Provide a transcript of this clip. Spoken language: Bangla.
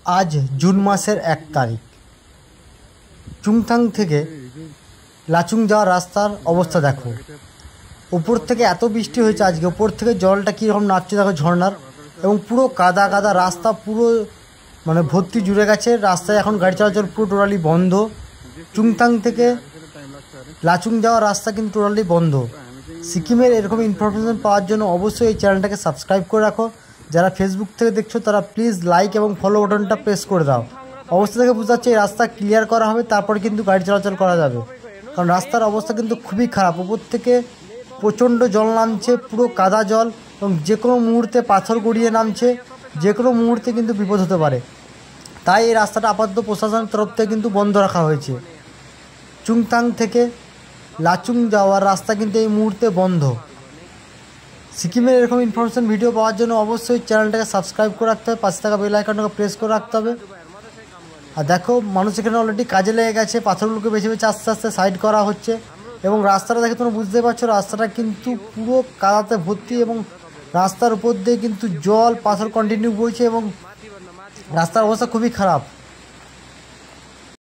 আজ জুন মাসের 1 তারিখ। চুংথাং থেকে লাচুং যাওয়ার রাস্তার অবস্থা দেখো। উপর থেকে এত বৃষ্টি হয়েছে আজকে, উপর থেকে জলটা কীরকম নাচছে দেখো ঝর্নার, এবং পুরো কাদা কাদা রাস্তা, পুরো মানে ভর্তি জুড়ে গেছে রাস্তায়। এখন গাড়ি চলাচল পুরো টোটালি বন্ধ। চুংথাং থেকে লাচুং যাওয়ার রাস্তা কিন্তু টোটালি বন্ধ। সিকিমের এরকম ইনফরমেশন পাওয়ার জন্য অবশ্যই এই চ্যানেলটাকে সাবস্ক্রাইব করে রাখো। যারা ফেসবুক থেকে দেখছো তারা প্লিজ লাইক এবং ফলো বাটনটা প্রেস করে দাও। অবস্থা থেকে বুঝতে পারছি এই রাস্তা ক্লিয়ার করা হবে, তারপরে কিন্তু গাড়ি চলাচল করা যাবে, কারণ রাস্তার অবস্থা কিন্তু খুবই খারাপ। উপর থেকে প্রচণ্ড জল নামছে, পুরো কাদা জল, এবং যে কোনো মুহূর্তে পাথর গড়িয়ে নামছে, যে কোনো মুহূর্তে কিন্তু বিপদ হতে পারে। তাই এই রাস্তাটা আপাতত প্রশাসনের তরফ থেকে কিন্তু বন্ধ রাখা হয়েছে। চুংথাং থেকে লাচুং যাওয়ার রাস্তা কিন্তু এই মুহূর্তে বন্ধ। সিকিমের এরকম ইনফরমেশন ভিডিও পাওয়ার জন্য অবশ্যই চ্যানেলটাকে সাবস্ক্রাইব করে রাখতে হবে, পাশে থাকা বেল আইকনটাকে প্রেস করে রাখতে হবে। আর দেখো মানুষ এখানে অলরেডি কাজে লেগে গেছে, পাথরগুলোকে বেছে বেছে আস্তে আস্তে সাইড করা হচ্ছে। এবং রাস্তাটা দেখে তোমরা বুঝতে পারছো রাস্তাটা কিন্তু পুরো কাদাতে ভর্তি, এবং রাস্তার উপর দিয়ে কিন্তু জল পাথর কন্টিনিউ বইছে, এবং রাস্তার অবস্থা খুবই খারাপ।